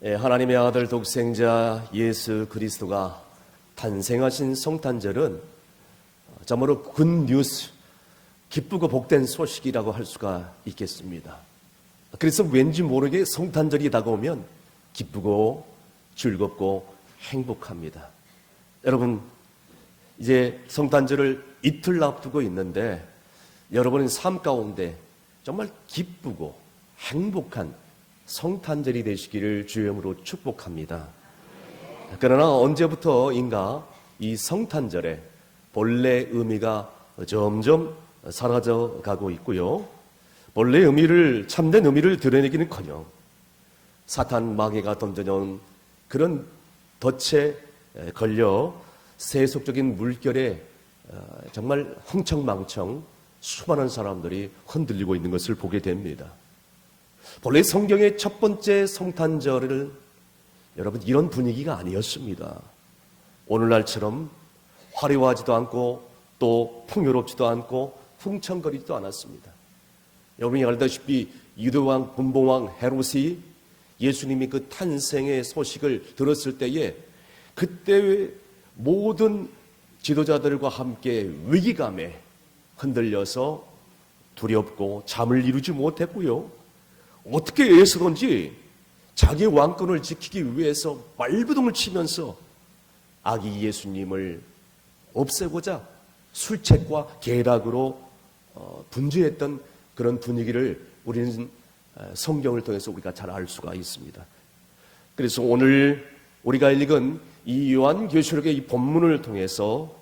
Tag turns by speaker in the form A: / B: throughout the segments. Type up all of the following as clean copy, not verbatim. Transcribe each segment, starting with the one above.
A: 하나님의 아들 독생자 예수 그리스도가 탄생하신 성탄절은 참으로 굿뉴스, 기쁘고 복된 소식이라고 할 수가 있겠습니다. 그래서 왠지 모르게 성탄절이 다가오면 기쁘고 즐겁고 행복합니다. 여러분, 이제 성탄절을 이틀 앞두고 있는데 여러분의 삶 가운데 정말 기쁘고 행복한 성탄절이 되시기를 주의 이름으로 축복합니다. 그러나 언제부터인가 이 성탄절의 본래 의미가 점점 사라져 가고 있고요. 본래 의미를, 참된 의미를 드러내기는커녕 사탄 마귀가 던져놓은 그런 덫에 걸려 세속적인 물결에 정말 흥청망청 수많은 사람들이 흔들리고 있는 것을 보게 됩니다. 본래 성경의 첫 번째 성탄절을 여러분 이런 분위기가 아니었습니다. 오늘날처럼 화려하지도 않고 또 풍요롭지도 않고 흥청거리지도 않았습니다. 여러분이 알다시피 유대왕 분봉왕 헤롯이 예수님이 그 탄생의 소식을 들었을 때에 그때 모든 지도자들과 함께 위기감에 흔들려서 두렵고 잠을 이루지 못했고요. 어떻게 애쓰던지 자기 왕권을 지키기 위해서 말부동을 치면서 아기 예수님을 없애고자 술책과 계략으로 분주했던 그런 분위기를 우리는 성경을 통해서 우리가 잘 알 수가 있습니다. 그래서 오늘 우리가 읽은 이 요한계시록의 이 본문을 통해서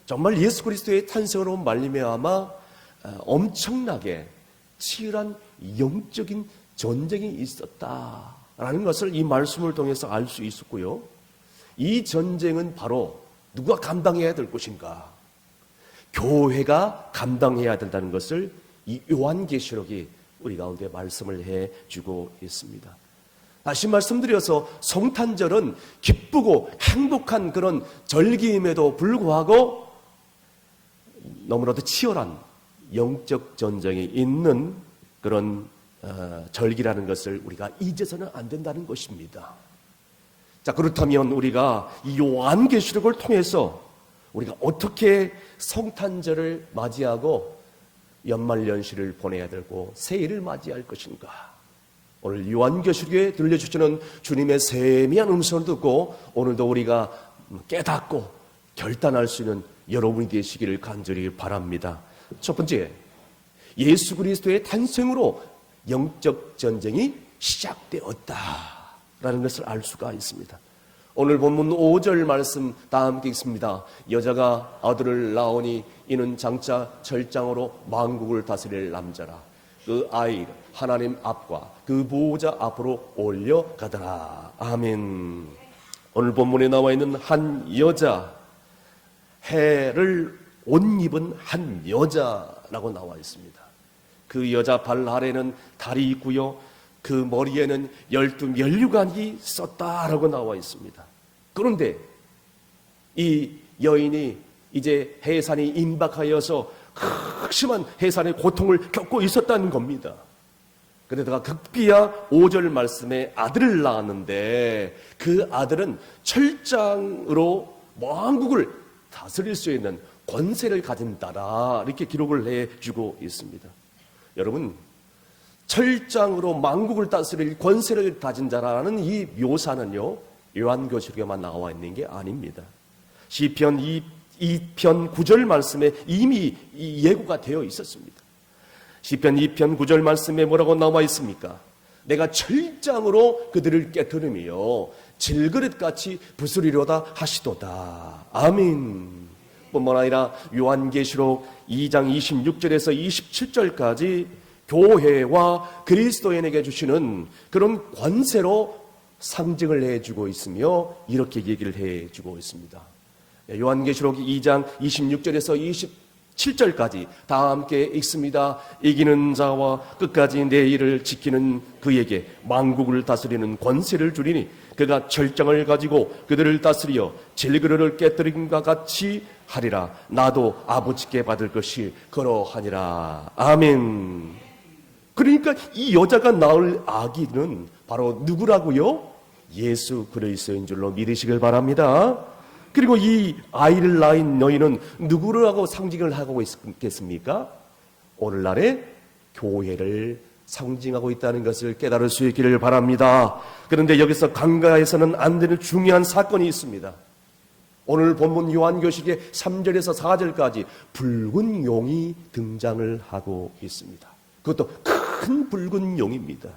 A: 정말 예수 그리스도의 탄생으로 말미암아 엄청나게 치열한 영적인 전쟁이 있었다라는 것을 이 말씀을 통해서 알 수 있었고요. 이 전쟁은 바로 누가 감당해야 될 것인가? 교회가 감당해야 된다는 것을 이 요한계시록이 우리 가운데 말씀을 해주고 있습니다. 다시 말씀드려서 성탄절은 기쁘고 행복한 그런 절기임에도 불구하고 너무나도 치열한 영적 전쟁이 있는 그런 절기라는 것을 우리가 잊어서는 안 된다는 것입니다. 자, 그렇다면 우리가 이 요한계시록을 통해서 우리가 어떻게 성탄절을 맞이하고 연말연시를 보내야 되고 새해를 맞이할 것인가? 오늘 요한계시록에 들려주시는 주님의 세미한 음성을 듣고 오늘도 우리가 깨닫고 결단할 수 있는 여러분이 되시기를 간절히 바랍니다. 첫 번째, 예수 그리스도의 탄생으로 영적 전쟁이 시작되었다라는 것을 알 수가 있습니다. 오늘 본문 5절 말씀 다 함께 읽습니다. 여자가 아들을 낳으니 이는 장차 철장으로 만국을 다스릴 남자라. 그 아이를 하나님 앞과 그 보호자 앞으로 올려가더라. 아멘. 오늘 본문에 나와 있는 한 여자, 해를 옷 입은 한 여자라고 나와 있습니다. 그 여자 발 아래는 달이 있고요. 그 머리에는 12 면류관이 있었다라고 나와 있습니다. 그런데 이 여인이 이제 해산이 임박하여서 극심한 해산의 고통을 겪고 있었다는 겁니다. 그러다가 급기야 5절 말씀에 아들을 낳았는데 그 아들은 철장으로 만국을 다스릴 수 있는 권세를 가진다라 이렇게 기록을 해주고 있습니다. 여러분, 철장으로 만국을 다스릴 권세를 가진 자라는 이 묘사는요 요한계시록에만 나와 있는 게 아닙니다. 시편 2편 9절 말씀에 이미 예고가 되어 있었습니다. 시편 2편 9절 말씀에 뭐라고 나와 있습니까? 내가 철장으로 그들을 깨뜨리며 질그릇같이 부수리로다 하시도다. 아멘. 뿐만 아니라 요한계시록 2장 26절에서 27절까지 교회와 그리스도인에게 주시는 그런 권세로 상징을 해주고 있으며 이렇게 얘기를 해주고 있습니다. 요한계시록 2장 26절에서 27절까지 다 함께 읽습니다. 이기는 자와 끝까지 내 일을 지키는 그에게 만국을 다스리는 권세를 주리니 그가 철장을 가지고 그들을 다스리어 질그릇을 깨뜨림과 같이 하리라. 나도 아버지께 받을 것이 그러하니라. 아멘. 그러니까 이 여자가 낳을 아기는 바로 누구라고요? 예수 그리스도인 줄로 믿으시길 바랍니다. 그리고 이 아이를 낳은 너희는 누구라고 상징을 하고 있겠습니까? 오늘날의 교회를 상징하고 있다는 것을 깨달을 수 있기를 바랍니다. 그런데 여기서 간과해서는 안 되는 중요한 사건이 있습니다. 오늘 본문 요한계시록의 3절에서 4절까지 붉은 용이 등장을 하고 있습니다. 그것도 큰 붉은 용입니다.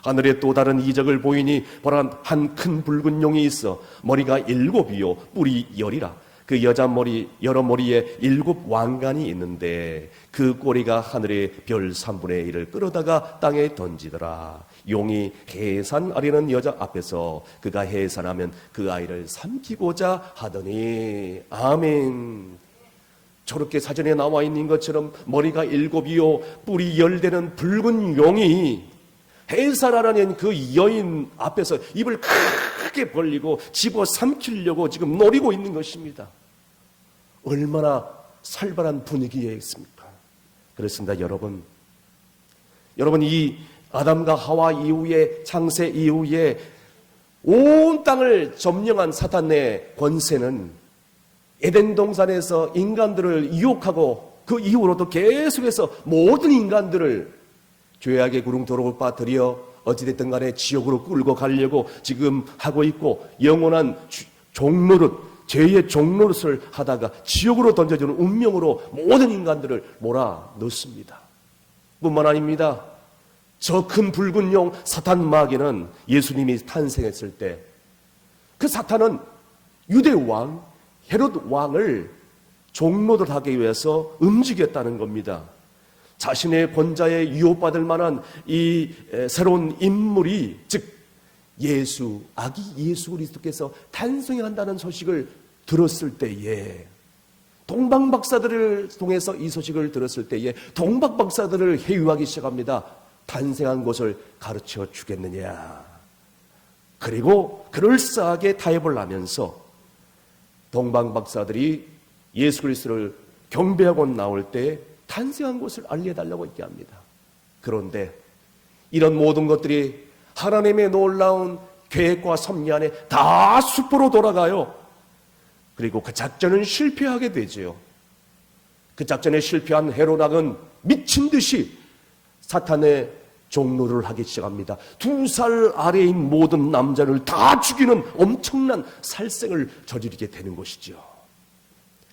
A: 하늘에 또 다른 이적을 보이니 보라 한 큰 붉은 용이 있어 머리가 7이요 뿔이 10이라. 그 여자 머리 여러 머리에 7 왕관이 있는데 그 꼬리가 하늘의 별 3분의 1을 끌어다가 땅에 던지더라. 용이 해산하려는 여자 앞에서 그가 해산하면 그 아이를 삼키고자 하더니. 아멘. 저렇게 사전에 나와 있는 것처럼 머리가 7이요 뿔이 10되는 붉은 용이 해산하라는 그 여인 앞에서 입을 크게 벌리고 집어 삼키려고 지금 노리고 있는 것입니다. 얼마나 살벌한 분위기에 있습니까? 그렇습니다. 여러분 이 아담과 하와 이후에 창세 이후에 온 땅을 점령한 사탄의 권세는 에덴 동산에서 인간들을 유혹하고 그 이후로도 계속해서 모든 인간들을 죄악의 구렁텅이로 빠뜨려 어찌됐든 간에 지옥으로 끌고 가려고 지금 하고 있고, 영원한 종노릇, 죄의 종노릇을 하다가 지옥으로 던져주는 운명으로 모든 인간들을 몰아넣습니다. 뿐만 아닙니다. 저 큰 붉은 용 사탄 마귀는 예수님이 탄생했을 때 그 사탄은 유대 왕 헤롯 왕을 종노릇 하기 위해서 움직였다는 겁니다. 자신의 권좌에 유혹받을 만한 이 새로운 인물이, 즉 예수, 아기 예수 그리스도께서 탄생한다는 소식을 들었을 때에, 동방 박사들을 통해서 이 소식을 들었을 때에 동방 박사들을 회유하기 시작합니다. 탄생한 것을 가르쳐 주겠느냐. 그리고 그럴싸하게 타협을 하면서 동방 박사들이 예수 그리스도를 경배하고 나올 때 탄생한 것을 알려달라고 있게 합니다. 그런데 이런 모든 것들이 하나님의 놀라운 계획과 섭리 안에 다 수포로 돌아가요. 그리고 그 작전은 실패하게 되죠. 그 작전에 실패한 헤롯 왕은 미친 듯이 사탄의 종노를 하기 시작합니다. 2살 아래인 모든 남자를 다 죽이는 엄청난 살생을 저지르게 되는 것이죠.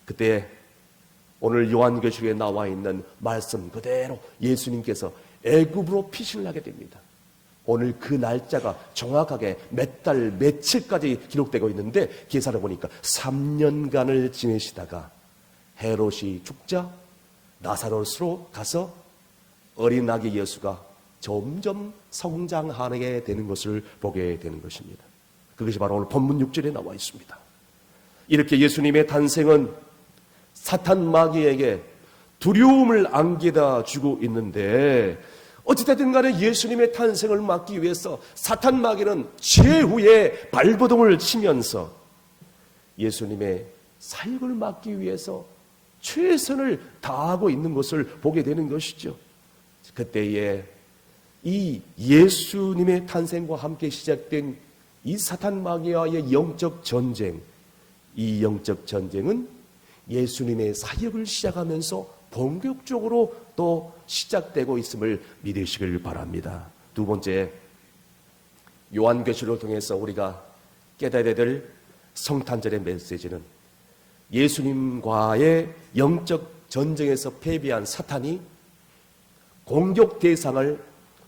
A: 그때 오늘 요한계시록에 나와 있는 말씀 그대로 예수님께서 애굽으로 피신을 하게 됩니다. 오늘 그 날짜가 정확하게 몇 달, 며칠까지 기록되고 있는데 계산해 보니까 3년간을 지내시다가 헤롯이 죽자 나사로스로 가서 어린 아기 예수가 점점 성장하게 되는 것을 보게 되는 것입니다. 그것이 바로 오늘 본문 6절에 나와 있습니다. 이렇게 예수님의 탄생은 사탄 마귀에게 두려움을 안겨다 주고 있는데, 어찌됐든 간에 예수님의 탄생을 막기 위해서 사탄 마귀는 최후의 발버둥을 치면서 예수님의 사역을 막기 위해서 최선을 다하고 있는 것을 보게 되는 것이죠. 그때에 이 예수님의 탄생과 함께 시작된 이 사탄 마귀와의 영적 전쟁, 이 영적 전쟁은 예수님의 사역을 시작하면서 본격적으로 또 시작되고 있음을 믿으시길 바랍니다. 두 번째, 요한계시록을 통해서 우리가 깨달아야 될 성탄절의 메시지는 예수님과의 영적 전쟁에서 패배한 사탄이 공격 대상을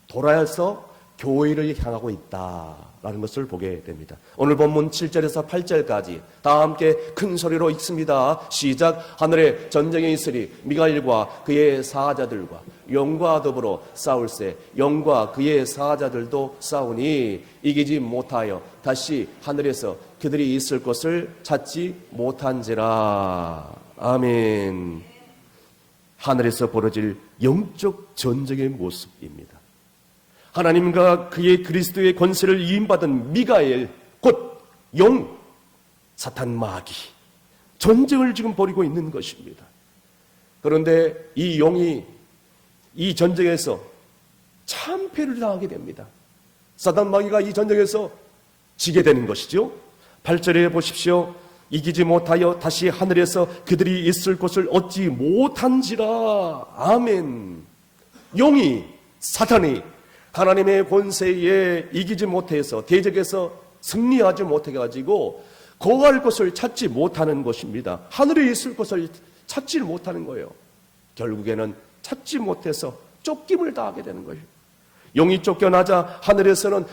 A: 돌아서 교회를 향하고 있다라는 것을 보게 됩니다. 오늘 본문 7절에서 8절까지 다 함께 큰 소리로 읽습니다. 시작. 하늘에 전쟁이 있으리 미가엘과 그의 사자들과 영과 더불어 싸울세 영과 그의 사자들도 싸우니 이기지 못하여 다시 하늘에서 그들이 있을 것을 찾지 못한지라. 아멘. 하늘에서 벌어질 영적 전쟁의 모습입니다. 하나님과 그의 그리스도의 권세를 위임받은 미가엘, 곧 영, 사탄 마귀, 전쟁을 지금 벌이고 있는 것입니다. 그런데 이 용이 이 전쟁에서 참패를 당하게 됩니다. 사탄 마귀가 이 전쟁에서 지게 되는 것이죠. 8절에 보십시오. 이기지 못하여 다시 하늘에서 그들이 있을 곳을 얻지 못한지라. 아멘. 용이, 사탄이 하나님의 권세에 이기지 못해서, 대적에서 승리하지 못해가지고 거할 곳을 찾지 못하는 것입니다. 하늘에 있을 곳을 찾지 못하는 거예요. 결국에는 찾지 못해서 쫓김을 당하게 되는 거예요. 용이 쫓겨나자 하늘에서는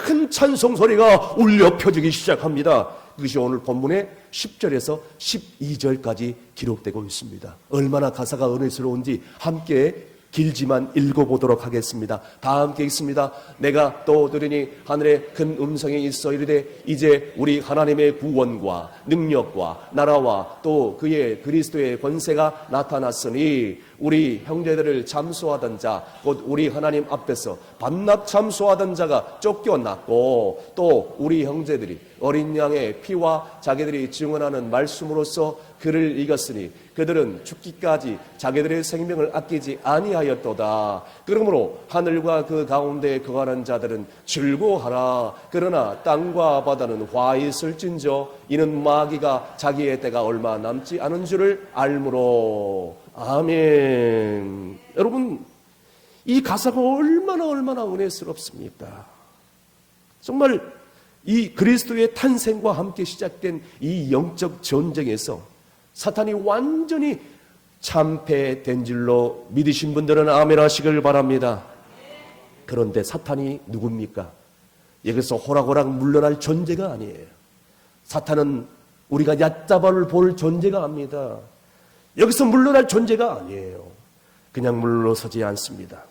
A: 큰 찬송 소리가 울려 펴지기 시작합니다. 그것이 오늘 본문의 10절에서 12절까지 기록되고 있습니다. 얼마나 가사가 은혜스러운지 함께 길지만 읽어보도록 하겠습니다. 다 함께 읽습니다. 내가 또 들으니 하늘에 큰 음성이 있어 이르되 이제 우리 하나님의 구원과 능력과 나라와 또 그의 그리스도의 권세가 나타났으니 우리 형제들을 참소하던 자 곧 우리 하나님 앞에서 반납 참소하던 자가 쫓겨났고 또 우리 형제들이 어린 양의 피와 자기들이 증언하는 말씀으로써 그를 이겼으니 그들은 죽기까지 자기들의 생명을 아끼지 아니하였도다. 그러므로 하늘과 그 가운데에 거하는 자들은 즐거워하라. 그러나 땅과 바다는 화 있을진저 이는 마귀가 자기의 때가 얼마 남지 않은 줄을 알므로. 아멘. 여러분, 이 가사가 얼마나 은혜스럽습니까? 정말 이 그리스도의 탄생과 함께 시작된 이 영적 전쟁에서 사탄이 완전히 참패된 줄로 믿으신 분들은 아멘 하시길 바랍니다. 그런데 사탄이 누굽니까? 여기서 호락호락 물러날 존재가 아니에요. 사탄은 우리가 얕잡아를 볼 존재가 아닙니다. 여기서 물러날 존재가 아니에요. 그냥 물러서지 않습니다.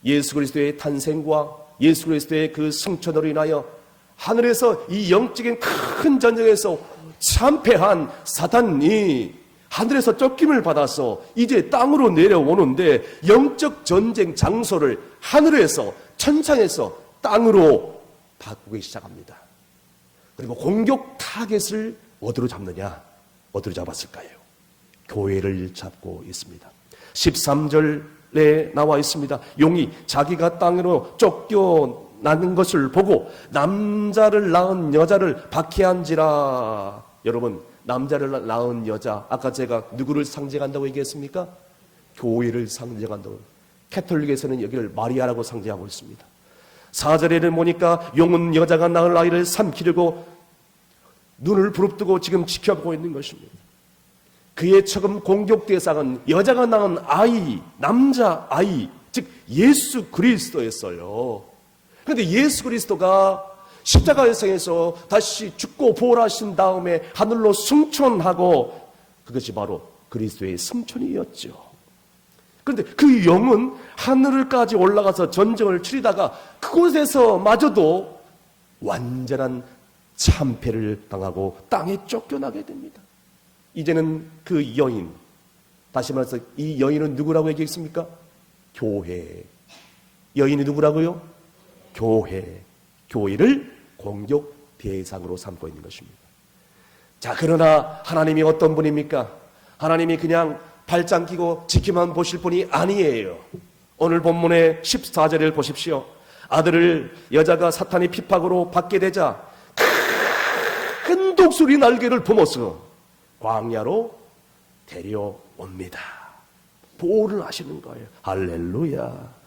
A: 예수 그리스도의 탄생과 예수 그리스도의 그 승천으로 인하여 하늘에서 이 영적인 큰 전쟁에서 참패한 사탄이 하늘에서 쫓김을 받아서 이제 땅으로 내려오는데 영적 전쟁 장소를 하늘에서 천상에서 땅으로 바꾸기 시작합니다. 그리고 공격 타겟을 어디로 잡느냐? 어디로 잡았을까요? 교회를 잡고 있습니다. 13절에 나와 있습니다. 용이 자기가 땅으로 쫓겨나는 것을 보고 남자를 낳은 여자를 박해한지라. 여러분, 남자를 낳은 여자, 아까 제가 누구를 상징한다고 얘기했습니까? 교회를 상징한다고. 캐톨릭에서는 여기를 마리아라고 상징하고 있습니다. 4절에는 보니까 용은 여자가 낳을 아이를 삼키려고 눈을 부릅뜨고 지금 지켜보고 있는 것입니다. 그의 처음 공격 대상은 여자가 낳은 아이, 남자 아이, 즉 예수 그리스도였어요. 그런데 예수 그리스도가 십자가에서 다시 죽고 부활하신 다음에 하늘로 승천하고 그것이 바로 그리스도의 승천이었죠. 그런데 그 영은 하늘까지 올라가서 전쟁을 치르다가 그곳에서 마저도 완전한 참패를 당하고 땅에 쫓겨나게 됩니다. 이제는 그 여인, 다시 말해서 이 여인은 누구라고 얘기했습니까? 교회. 여인이 누구라고요? 교회. 교회를 공격 대상으로 삼고 있는 것입니다. 자, 그러나 하나님이 어떤 분입니까? 하나님이 그냥 발장 끼고 지키만 보실 분이 아니에요. 오늘 본문의 14절을 보십시오. 아들을 여자가 사탄의 핍박으로 받게 되자 큰 독수리 날개를 품어서 광야로 데려옵니다. 보호를 하시는 거예요. 할렐루야.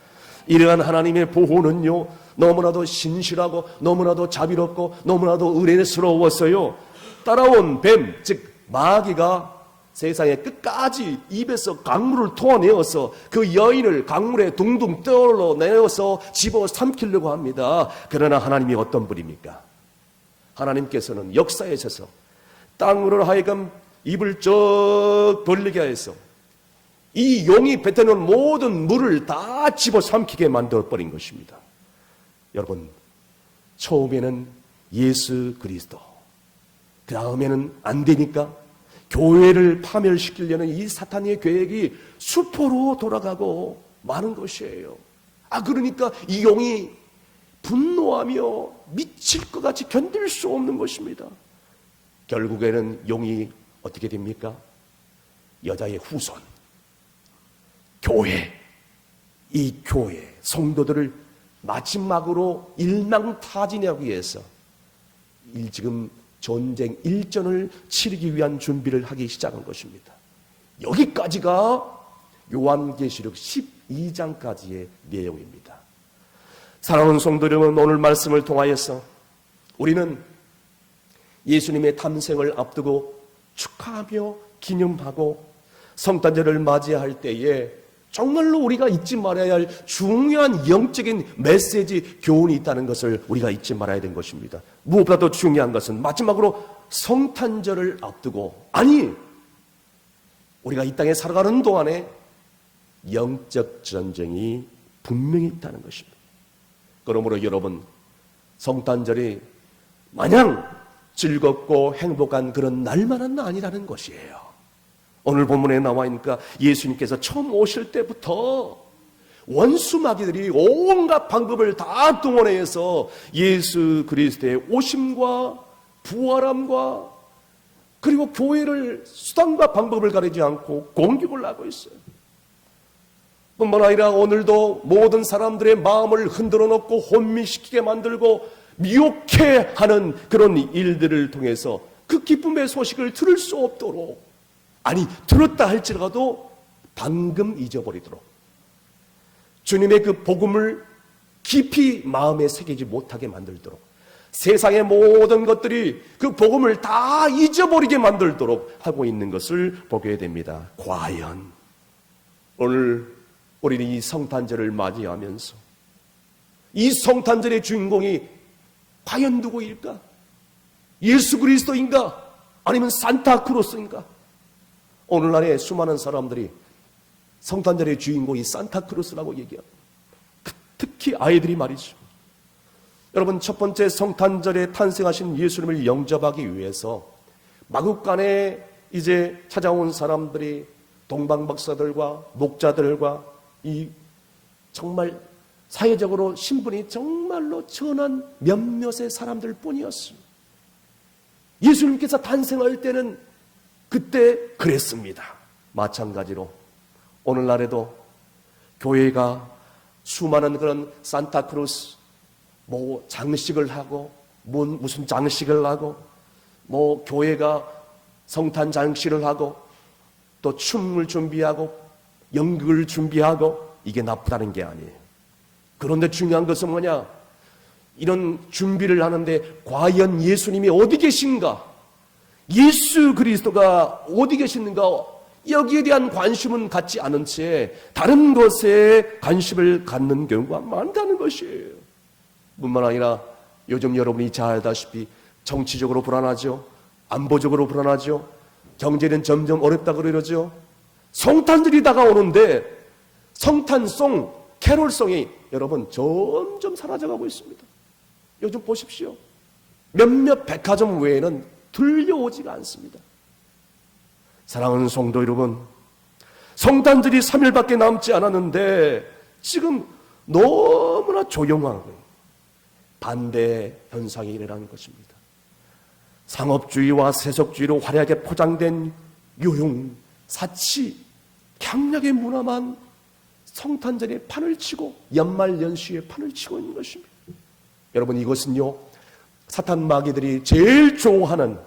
A: 이러한 하나님의 보호는요, 너무나도 신실하고 너무나도 자비롭고 너무나도 은혜스러웠어요. 따라온 뱀, 즉 마귀가 세상의 끝까지 입에서 강물을 토어내어서 그 여인을 강물에 둥둥 떠올려내어서 집어 삼키려고 합니다. 그러나 하나님이 어떤 분입니까? 하나님께서는 역사에 있어서 땅으로 하여금 입을 쩍 벌리게 해서 이 용이 뱉어놓은 모든 물을 다 집어 삼키게 만들어버린 것입니다. 여러분, 처음에는 예수 그리스도, 그 다음에는 안 되니까 교회를 파멸시키려는 이 사탄의 계획이 수포로 돌아가고 마는 것이에요. 그러니까 이 용이 분노하며 미칠 것 같이 견딜 수 없는 것입니다. 결국에는 용이 어떻게 됩니까? 여자의 후손, 교회, 이 교회 성도들을 마지막으로 일망타진하기 위해서 지금 전쟁 일전을 치르기 위한 준비를 하기 시작한 것입니다. 여기까지가 요한계시록 12장까지의 내용입니다. 사랑하는 성도 여러분, 오늘 말씀을 통하여서 우리는 예수님의 탄생을 앞두고 축하하며 기념하고 성탄절을 맞이할 때에 정말로 우리가 잊지 말아야 할 중요한 영적인 메시지, 교훈이 있다는 것을 우리가 잊지 말아야 되는 것입니다. 무엇보다도 중요한 것은 마지막으로 성탄절을 앞두고, 아니, 우리가 이 땅에 살아가는 동안에 영적 전쟁이 분명히 있다는 것입니다. 그러므로 여러분, 성탄절이 마냥 즐겁고 행복한 그런 날만은 아니라는 것이에요. 오늘 본문에 나와 있으니까 예수님께서 처음 오실 때부터 원수 마귀들이 온갖 방법을 다 동원해서 예수 그리스도의 오심과 부활함과 그리고 교회를 수단과 방법을 가리지 않고 공격을 하고 있어요. 뿐만 아니라 오늘도 모든 사람들의 마음을 흔들어 놓고 혼미시키게 만들고 미혹해 하는 그런 일들을 통해서 그 기쁨의 소식을 들을 수 없도록, 아니 들었다 할지라도 방금 잊어버리도록, 주님의 그 복음을 깊이 마음에 새기지 못하게 만들도록, 세상의 모든 것들이 그 복음을 다 잊어버리게 만들도록 하고 있는 것을 보게 됩니다. 과연 오늘 우리는 이 성탄절을 맞이하면서 이 성탄절의 주인공이 과연 누구일까? 예수 그리스도인가? 아니면 산타크로스인가? 오늘날의 수많은 사람들이 성탄절의 주인공이 산타크로스라고 얘기합니다. 특히 아이들이 말이죠. 여러분, 첫 번째 성탄절에 탄생하신 예수님을 영접하기 위해서 마국간에 이제 찾아온 사람들이 동방박사들과 목자들과 이 정말 사회적으로 신분이 정말로 천한 몇몇의 사람들 뿐이었습니다. 예수님께서 탄생할 때는 그때 그랬습니다. 마찬가지로 오늘날에도 교회가 수많은 그런 산타크로스 장식을 하고 무슨 장식을 하고 교회가 성탄 장식을 하고 또 춤을 준비하고 연극을 준비하고, 이게 나쁘다는 게 아니에요. 그런데 중요한 것은 뭐냐? 이런 준비를 하는데 과연 예수님이 어디 계신가? 예수 그리스도가 어디 계시는가? 여기에 대한 관심은 갖지 않은 채 다른 것에 관심을 갖는 경우가 많다는 것이에요. 뿐만 아니라 요즘 여러분이 잘 알다시피 정치적으로 불안하죠. 안보적으로 불안하죠. 경제는 점점 어렵다 그러죠. 성탄절이 다가오는데 성탄송, 캐롤송이 여러분 점점 사라져가고 있습니다. 요즘 보십시오. 몇몇 백화점 외에는 들려오지가 않습니다. 사랑하는 성도 여러분, 성탄절이 3일밖에 남지 않았는데 지금 너무나 조용하고 반대 현상이 일어나는 것입니다. 상업주의와 세속주의로 화려하게 포장된 유흥, 사치, 강약의 문화만 성탄절에 판을 치고 연말연시에 판을 치고 있는 것입니다. 여러분, 이것은요 사탄 마귀들이 제일 좋아하는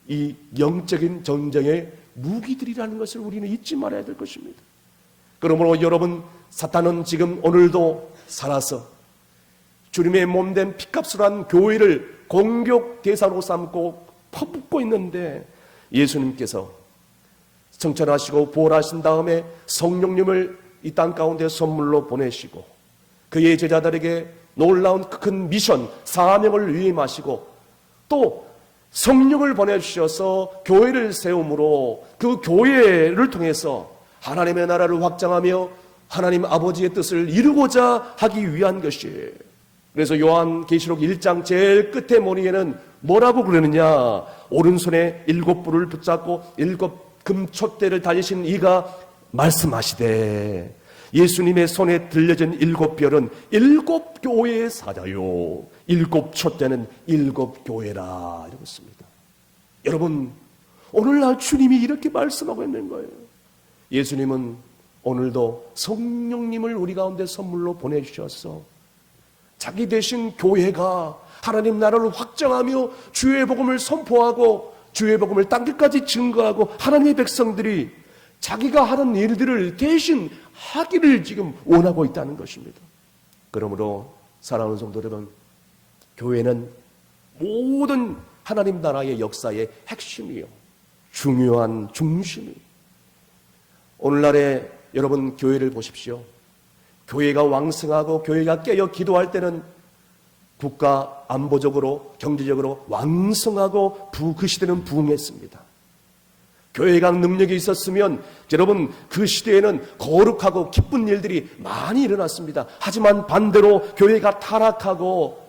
A: 이 영적인 전쟁의 무기들이라는 것을 우리는 잊지 말아야 될 것입니다. 그러므로 여러분, 사탄은 지금 오늘도 살아서 주님의 몸된 피값을 한 교회를 공격 대상으로 삼고 퍼붓고 있는데, 예수님께서 성천하시고 부활하신 다음에 성령님을 이 땅 가운데 선물로 보내시고 그의 제자들에게 놀라운 큰 미션, 사명을 위임하시고 또 성령을 보내주셔서 교회를 세움으로 그 교회를 통해서 하나님의 나라를 확장하며 하나님 아버지의 뜻을 이루고자 하기 위한 것이에요. 그래서 요한계시록 1장 제일 끝에 머리에는 뭐라고 그러느냐? 오른손에 7불을 붙잡고 7 금촛대를 다니신 이가 말씀하시되 예수님의 손에 들려진 7별은 7 교회의 사자요 7 촛대는 7 교회라 이러고 있습니다. 여러분, 오늘날 주님이 이렇게 말씀하고 있는 거예요. 예수님은 오늘도 성령님을 우리 가운데 선물로 보내주셔서 자기 대신 교회가 하나님 나라를 확장하며 주의 복음을 선포하고 주의 복음을 땅끝까지 증거하고 하나님의 백성들이 자기가 하는 일들을 대신 하기를 지금 원하고 있다는 것입니다. 그러므로 사랑하는 성도 여러분, 교회는 모든 하나님 나라의 역사의 핵심이요, 중요한 중심이. 오늘날에 여러분 교회를 보십시오. 교회가 왕성하고 교회가 깨어 기도할 때는 국가 안보적으로 경제적으로 왕성하고 그 시대는 부흥했습니다. 교회가 능력이 있었으면 여러분 그 시대에는 거룩하고 기쁜 일들이 많이 일어났습니다. 하지만 반대로 교회가 타락하고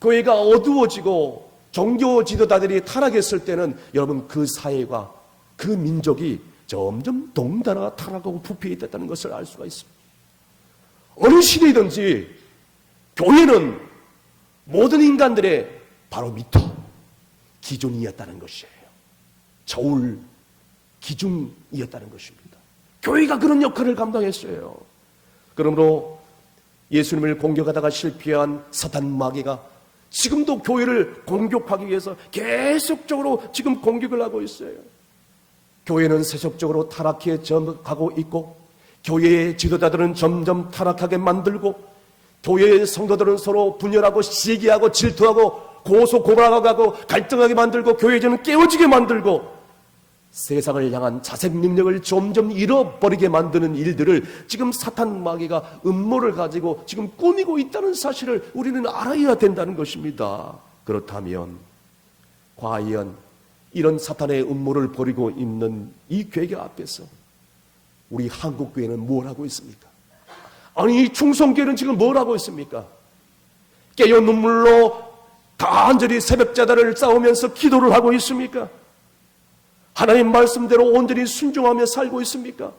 A: 교회가 어두워지고 종교 지도자들이 타락했을 때는 여러분 그 사회가 그 민족이 점점 동달아 타락하고 부패했다는 것을 알 수가 있습니다. 어느 시대이든지 교회는 모든 인간들의 바로 밑터 기준이었다는 것이에요. 저울 기준이었다는 것입니다. 교회가 그런 역할을 감당했어요. 그러므로 예수님을 공격하다가 실패한 사단 마귀가 지금도 교회를 공격하기 위해서 계속적으로 지금 공격을 하고 있어요. 교회는 세속적으로 타락해 가고 있고 교회의 지도자들은 점점 타락하게 만들고 교회의 성도들은 서로 분열하고 시기하고 질투하고 고소 고발하고 갈등하게 만들고 교회전은 깨어지게 만들고 세상을 향한 자색 능력을 점점 잃어버리게 만드는 일들을 지금 사탄 마귀가 음모를 가지고 지금 꾸미고 있다는 사실을 우리는 알아야 된다는 것입니다. 그렇다면 과연 이런 사탄의 음모를 벌이고 있는 이 괴계 앞에서 우리 한국교회는 뭘 하고 있습니까? 아니, 이 충성교회는 지금 뭘 하고 있습니까? 깨어 눈물로 간절히 새벽자다를 싸우면서 기도를 하고 있습니까? 하나님 말씀대로 온전히 순종하며 살고 있습니까?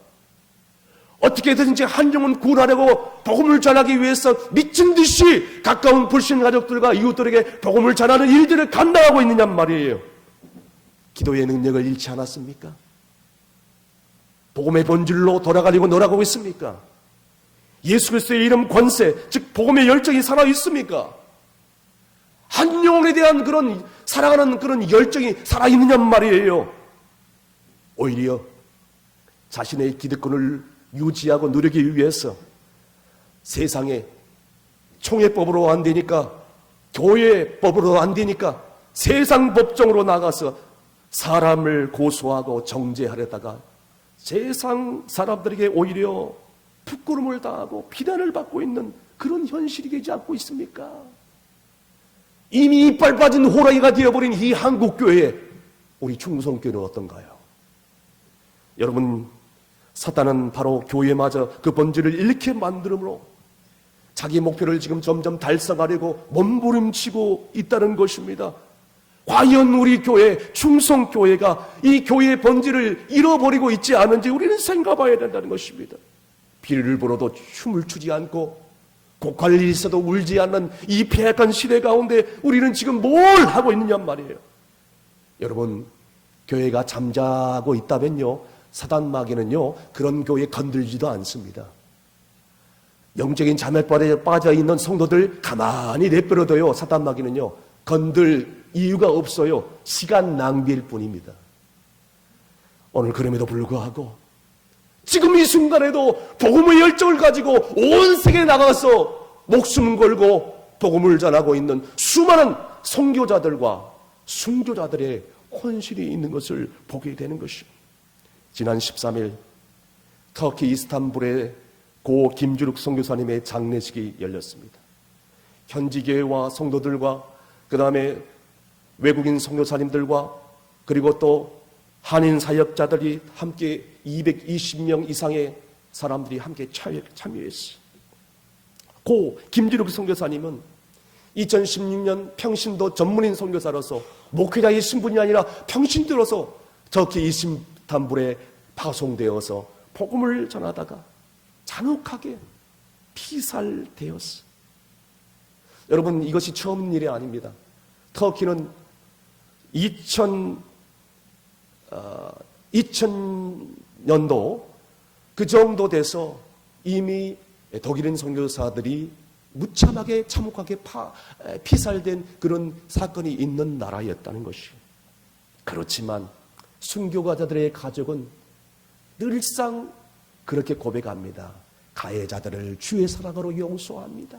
A: 어떻게든지 한 영혼 구원하려고 복음을 전하기 위해서 미친 듯이 가까운 불신 가족들과 이웃들에게 복음을 전하는 일들을 감당하고 있느냔 말이에요. 기도의 능력을 잃지 않았습니까? 복음의 본질로 돌아가려고 노력하고 있습니까? 예수 그리스도의 이름 권세, 즉 복음의 열정이 살아 있습니까? 한 영혼에 대한 그런 사랑하는 그런 열정이 살아 있느냔 말이에요. 오히려 자신의 기득권을 유지하고 누리기 위해서 세상에 총회법으로 안 되니까 교회법으로 안 되니까 세상 법정으로 나가서 사람을 고소하고 정죄하려다가 세상 사람들에게 오히려 부끄러움을 당하고 비난을 받고 있는 그런 현실이 되지 않고 있습니까? 이미 이빨 빠진 호랑이가 되어버린 이 한국교회, 우리 충성교회는 어떤가요? 여러분, 사탄은 바로 교회마저 그 본질을 잃게 만들므로 자기 목표를 지금 점점 달성하려고 몸부림치고 있다는 것입니다. 과연 우리 교회, 충성교회가 이 교회의 본질을 잃어버리고 있지 않은지 우리는 생각해봐야 된다는 것입니다. 비를 불어도 춤을 추지 않고 곡할 일이 있어도 울지 않는 이 폐악한 시대 가운데 우리는 지금 뭘 하고 있느냐 말이에요. 여러분, 교회가 잠자고 있다면요, 사단 마귀는요 그런 교회 건들지도 않습니다. 영적인 자멸발에 빠져있는 성도들 가만히 내버려둬요. 사단 마귀는요 건들 이유가 없어요. 시간 낭비일 뿐입니다. 오늘 그럼에도 불구하고 지금 이 순간에도 복음의 열정을 가지고 온 세계에 나가서 목숨 걸고 복음을 전하고 있는 수많은 선교자들과 순교자들의 헌신이 있는 것을 보게 되는 것입니다. 지난 13일 터키 이스탄불에 고 김주룩 선교사님의 장례식이 열렸습니다. 현지 교회와 성도들과 그 다음에 외국인 선교사님들과 그리고 또 한인 사역자들이 함께 220명 이상의 사람들이 함께 참여했어요. 고 김주룩 선교사님은 2016년 평신도 전문인 선교사로서 목회자의 신분이 아니라 평신도로서 터키 이스탄불에 파송되어서 복음을 전하다가 잔혹하게 피살되었어. 여러분, 이것이 처음 일이 아닙니다. 터키는 2000년도 그 정도 돼서 이미 독일인 선교사들이 무참하게 참혹하게 피살된 그런 사건이 있는 나라였다는 것이에요. 그렇지만 순교자들의 가족은 늘상 그렇게 고백합니다. 가해자들을 주의 사랑으로 용서합니다.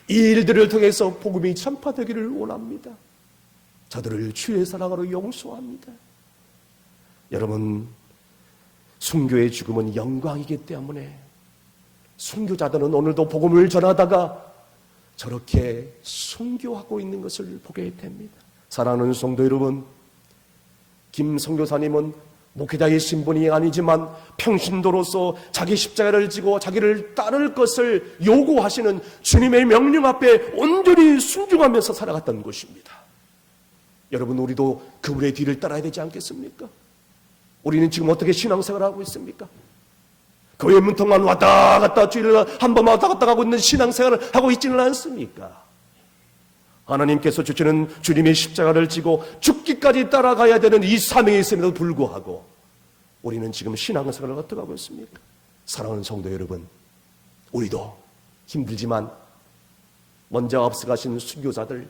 A: 이 일들을 통해서 복음이 전파되기를 원합니다. 저들을 주의 사랑으로 용서합니다. 여러분, 순교의 죽음은 영광이기 때문에 순교자들은 오늘도 복음을 전하다가 저렇게 순교하고 있는 것을 보게 됩니다. 사랑하는 성도 여러분, 김 선교사님은 목회자의 신분이 아니지만 평신도로서 자기 십자가를 지고 자기를 따를 것을 요구하시는 주님의 명령 앞에 온전히 순종하면서 살아갔던 것입니다. 여러분, 우리도 그분의 뒤를 따라야 되지 않겠습니까? 우리는 지금 어떻게 신앙생활을 하고 있습니까? 교회 문턱만 왔다 갔다 주일날 한 번 왔다 갔다 가고 있는 신앙생활을 하고 있지는 않습니까? 하나님께서 주시는 주님의 십자가를 지고 죽기까지 따라가야 되는 이 사명이 있음에도 불구하고 우리는 지금 신앙생활을 어떻게 하고 있습니까? 사랑하는 성도 여러분, 우리도 힘들지만 먼저 앞서가신 순교자들,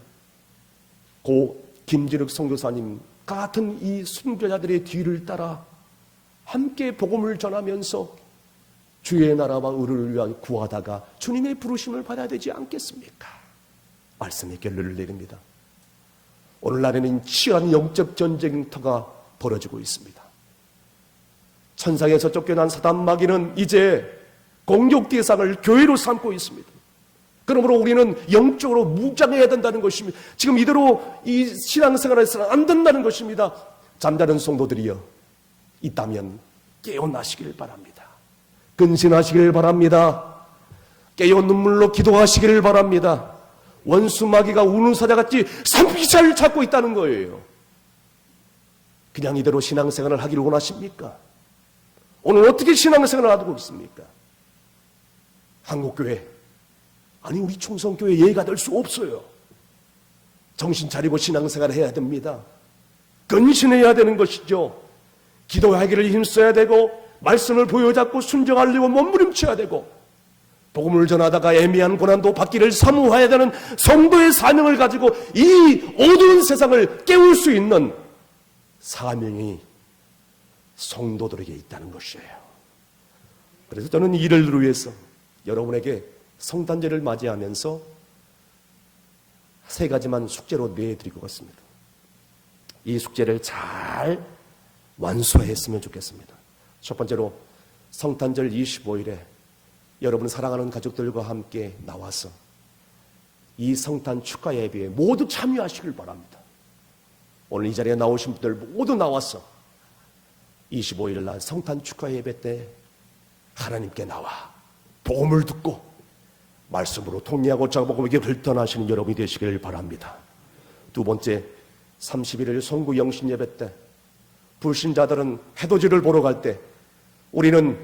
A: 고 김진욱 선교사님 같은 이 순교자들의 뒤를 따라 함께 복음을 전하면서 주의 나라와 의를 위하여 구하다가 주님의 부르심을 받아야 되지 않겠습니까? 말씀의 결론을 내립니다. 오늘날에는 치열한 영적 전쟁터가 벌어지고 있습니다. 천상에서 쫓겨난 사단 마귀는 이제 공격 대상을 교회로 삼고 있습니다. 그러므로 우리는 영적으로 무장해야 된다는 것입니다. 지금 이대로 이 신앙생활을 해서는 안 된다는 것입니다. 잠자는 성도들이여, 있다면 깨어나시길 바랍니다. 근신하시길 바랍니다. 깨어 눈물로 기도하시기를 바랍니다. 원수 마귀가 우는 사자같이 산비살 찾고 있다는 거예요. 그냥 이대로 신앙생활을 하기를 원하십니까? 오늘 어떻게 신앙생활을 하고 있습니까? 한국교회, 아니 우리 충성교회 예가 될 수 없어요. 정신 차리고 신앙생활을 해야 됩니다. 근신해야 되는 것이죠. 기도하기를 힘써야 되고 말씀을 보여잡고 순종하려고 몸부림쳐야 되고 복음을 전하다가 애매한 고난도 받기를 사모해야 되는 성도의 사명을 가지고 이 어두운 세상을 깨울 수 있는 사명이 성도들에게 있다는 것이에요. 그래서 저는 이를 위해서 여러분에게 성탄절을 맞이하면서 세 가지만 숙제로 내드리고 갔습니다. 이 숙제를 잘 완수했으면 좋겠습니다. 첫 번째로 성탄절 25일에 여러분 사랑하는 가족들과 함께 나와서 이 성탄 축하 예배에 모두 참여하시길 바랍니다. 오늘 이 자리에 나오신 분들 모두 나와서 25일 날 성탄 축하 예배 때 하나님께 나와 복음을 듣고 말씀으로 통리하고 자복음에게 결단하시는 여러분이 되시길 바랍니다. 두 번째, 31일 송구 영신 예배 때 불신자들은 해돋이를 보러 갈 때 우리는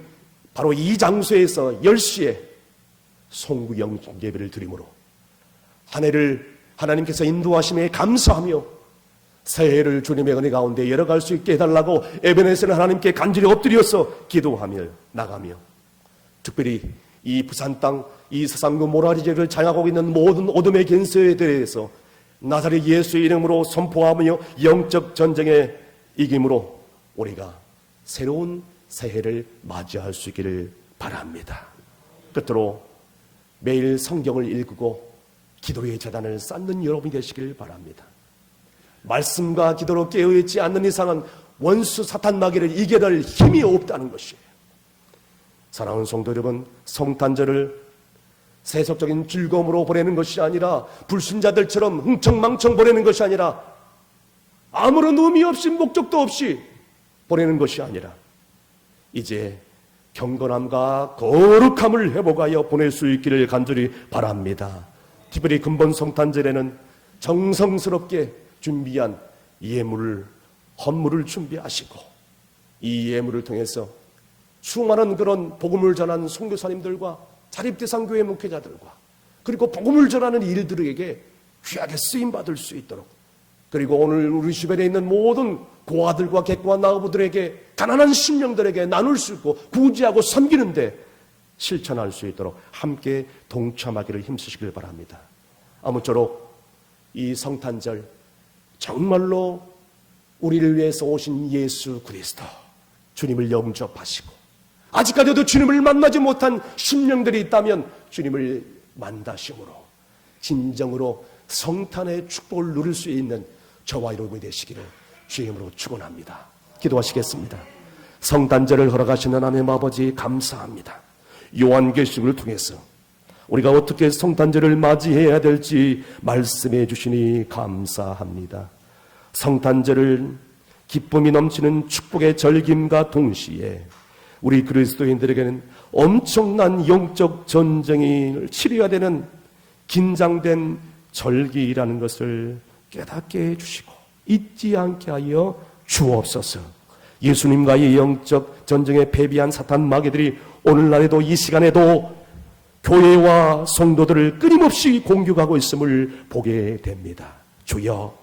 A: 바로 이 장소에서 10시에 송구 영신 예배를 드리므로 한 해를 하나님께서 인도하심에 감사하며 새해를 주님의 은혜 가운데 열어갈 수 있게 해달라고 에베네스는 하나님께 간절히 엎드려서 기도하며 나가며 특별히 이 부산 땅, 이 서상구 모라리제를 장악하고 있는 모든 어둠의 근세에 대해서 나사렛 예수의 이름으로 선포하며 영적 전쟁에 이김으로 우리가 새로운 새해를 맞이할 수 있기를 바랍니다. 끝으로 매일 성경을 읽고 기도의 재단을 쌓는 여러분이 되시길 바랍니다. 말씀과 기도로 깨어있지 않는 이상은 원수 사탄 마귀를 이겨낼 힘이 없다는 것이에요. 사랑하는 성도 여러분, 성탄절을 세속적인 즐거움으로 보내는 것이 아니라 불신자들처럼 흥청망청 보내는 것이 아니라 아무런 의미 없이 목적도 없이 보내는 것이 아니라 이제 경건함과 거룩함을 회복하여 보낼 수 있기를 간절히 바랍니다. 특별히 근본 성탄절에는 정성스럽게 준비한 예물, 헌물을 준비하시고 이 예물을 통해서 수많은 그런 복음을 전하는 선교사님들과 자립대상교회 목회자들과 그리고 복음을 전하는 일들에게 귀하게 쓰임받을 수 있도록 그리고 오늘 우리 주변에 있는 모든 고아들과 객과 나부들에게 가난한 심령들에게 나눌 수 있고 구제하고 섬기는데 실천할 수 있도록 함께 동참하기를 힘쓰시길 바랍니다. 아무쪼록 이 성탄절 정말로 우리를 위해서 오신 예수 그리스도 주님을 영접하시고 아직까지도 주님을 만나지 못한 심령들이 있다면 주님을 만나심으로 진정으로 성탄의 축복을 누릴 수 있는 저와 여러분이 되시기를 주의 이름으로 축원합니다. 기도하시겠습니다. 성탄절을 허락하시는 하나님 아버지 감사합니다. 요한계시록을 통해서 우리가 어떻게 성탄절을 맞이해야 될지 말씀해 주시니 감사합니다. 성탄절을 기쁨이 넘치는 축복의 절김과 동시에 우리 그리스도인들에게는 엄청난 영적 전쟁을 치러야 되는 긴장된 절기라는 것을 깨닫게 해주시고 잊지 않게 하여 주옵소서. 예수님과의 영적 전쟁에 패배한 사탄 마귀들이 오늘날에도 이 시간에도 교회와 성도들을 끊임없이 공격하고 있음을 보게 됩니다. 주여,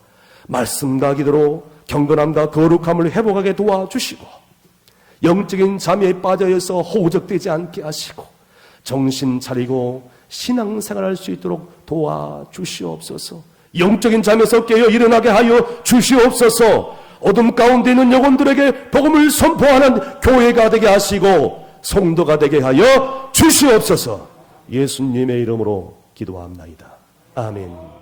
A: 말씀과 기도로 경건함과 거룩함을 회복하게 도와주시고 영적인 잠에 빠져서 허우적되지 않게 하시고 정신 차리고 신앙생활할 수 있도록 도와주시옵소서. 영적인 잠에서 깨어 일어나게 하여 주시옵소서. 어둠 가운데 있는 영혼들에게 복음을 선포하는 교회가 되게 하시고 성도가 되게 하여 주시옵소서. 예수님의 이름으로 기도합나이다. 아멘.